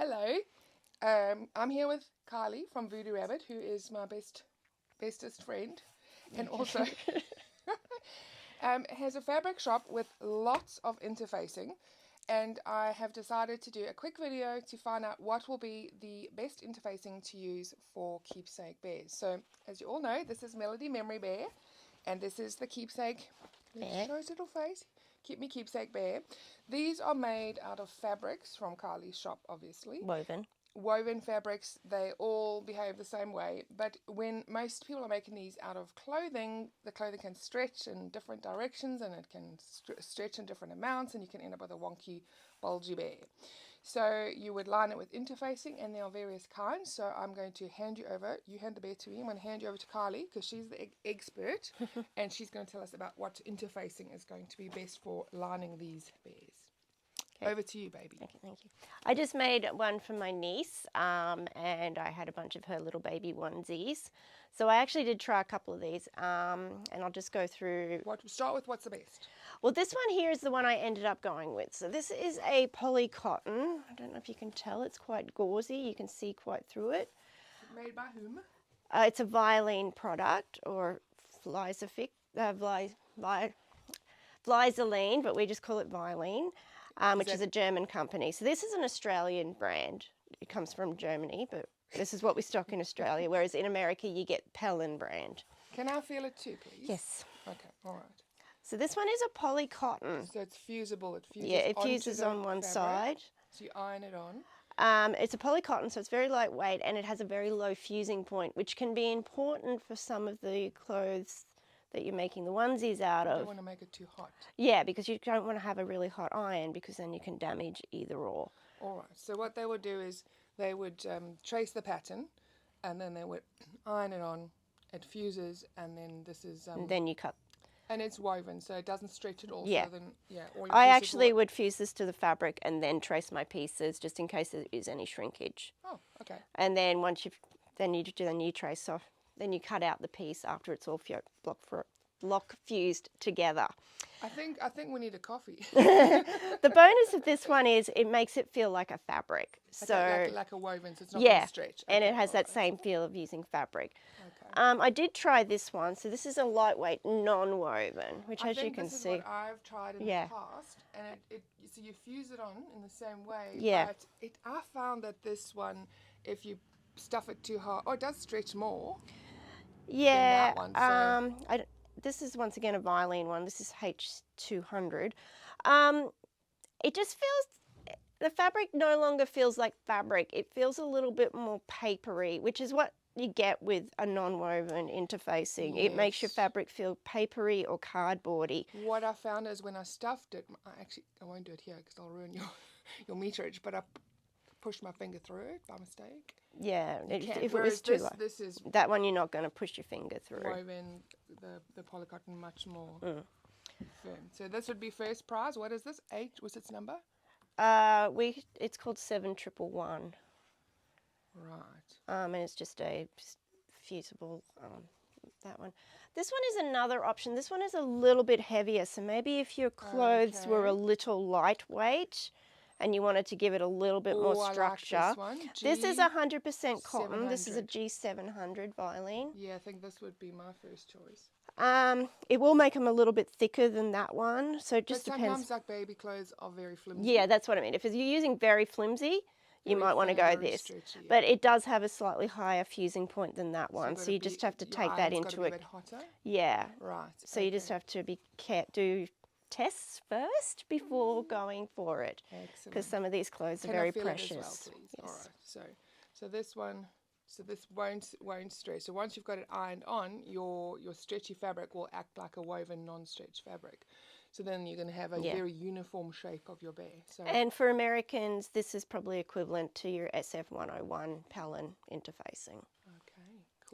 Hello, I'm here with Kylie from Voodoo Rabbit, who is my bestest friend, and also has a fabric shop with lots of interfacing. And I have decided to do a quick video to find out what will be the best interfacing to use for keepsake bears. So, as you all know, this is Melody Memory Bear, and this is the keepsake. Let's show his little face. Keep Me Keepsake Bear. These are made out of fabrics from Kylie's shop, obviously. Woven fabrics, they all behave the same way, but when most people are making these out of clothing, the clothing can stretch in different directions and it can stretch in different amounts, and you can end up with a wonky, bulgy bear. So you would line it with interfacing, and there are various kinds. So I'm going to hand you over. You hand the bear to me. I'm going to hand you over to Kylie because she's the expert, and she's going to tell us about what interfacing is going to be best for lining these bears. Okay. Over to you, baby. Okay, thank you. I just made one for my niece, and I had a bunch of her little baby onesies. So I actually did try a couple of these, and I'll just go through. Start with what's the best. Well, this one here is the one I ended up going with. So this is a poly cotton. I don't know if you can tell. It's quite gauzy. You can see quite through it. Made by whom? It's a Vilene product, or Vlizoline, but we just call it Vilene. Which is a German company. So this is an Australian brand. It comes from Germany, but this is what we stock in Australia, whereas in America you get Pellin brand. Can I feel it too, please? Yes. Okay, all right. So this one is a poly cotton. So it's fusible. It fuses. Yeah, it fuses on one side. So you iron it on. It's a poly cotton, so it's very lightweight, and it has a very low fusing point, which can be important for some of the clothes that you're making the onesies out of. You don't want to make it too hot. Yeah, because you don't want to have a really hot iron, because then you can damage either or. All right. So what they would do is they would trace the pattern, and then they would iron it on. It fuses, and then this is. And then you cut. And it's woven, so it doesn't stretch at all. Yeah. So then, yeah. I actually would fuse this to the fabric and then trace my pieces, just in case there is any shrinkage. Oh, okay. And then once you trace off. Then you cut out the piece after it's all block fused together. I think we need a coffee. The bonus of this one is it makes it feel like a fabric. So like a woven, so it's not going to stretch. And it has that same feel of using fabric. Okay. I did try this one. So this is a lightweight non-woven, which as you can see. This is what I've tried in the past, and so you fuse it on in the same way. Yeah. But I found that this one, if you stuff it too hard, it does stretch more. Yeah, than that one, this is once again a Vilene one. This is H200. It just feels, the fabric no longer feels like fabric. It feels a little bit more papery, which is what you get with a non-woven interfacing. Yes. It makes your fabric feel papery or cardboardy. What I found is when I stuffed it, I won't do it here because I'll ruin your meterage, but I pushed my finger through it by mistake. Yeah, if it was too light. That one you're not going to push your finger through. Woven, the polycotton much more firm. So this would be first prize. What is this? What's its number? It's called 7111. Right. And it's just a fusible, that one. This one is another option. This one is a little bit heavier, so maybe if your clothes were a little lightweight, and you wanted to give it a little bit more structure. I like this is 100% cotton. This is a G700 Vilene. Yeah, I think this would be my first choice. It will make them a little bit thicker than that one, so it just depends. Sometimes like baby clothes are very flimsy. Yeah, that's what I mean. If you're using very flimsy, you might want to go this. Stretchy, yeah. But it does have a slightly higher fusing point than that one, so you just have to take that into it. Yeah. Right. So you just have to do tests first before going for it, because some of these clothes are very precious. It as well, please? Yes. All right. So this one, this won't stretch. So once you've got it ironed on, your stretchy fabric will act like a woven non-stretch fabric. So then you're going to have a very uniform shape of your bear. So and for Americans, this is probably equivalent to your SF101 Pellin interfacing.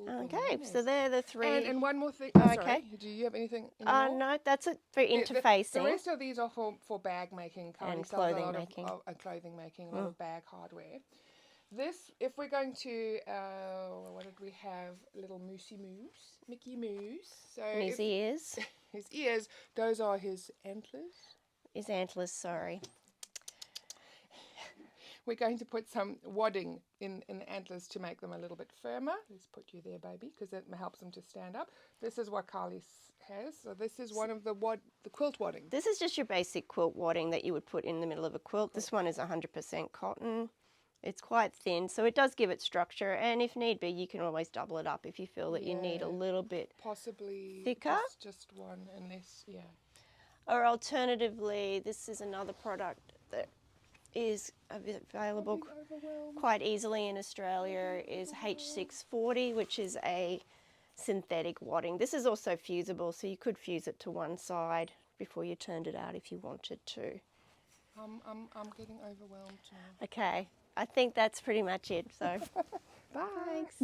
Okay, so they're the three. And one more thing. Okay. Sorry, do you have anything anymore? No, that's it for interfacing. The rest of these are for bag making. And clothing making. Clothing making, a lot of bag hardware. This, if we're going to, what did we have? Little Mickey Mouse. So his ears. His ears, those are his antlers. His antlers, sorry. we're going to put some wadding in the antlers to make them a little bit firmer. Let's put you there, baby, because it helps them to stand up. This is what Carly has. So this is one of the quilt wadding. This is just your basic quilt wadding that you would put in the middle of a quilt. This one is 100% cotton. It's quite thin, so it does give it structure, and if need be, you can always double it up if you feel that you need a little bit possibly thicker. Just one, unless, Or alternatively, this is another product that is available quite easily in Australia, is H640, which is a synthetic wadding. This is also fusible, so you could fuse it to one side before you turned it out if you wanted to. I'm getting overwhelmed now. Okay, I think that's pretty much it. So, Bye. thanks.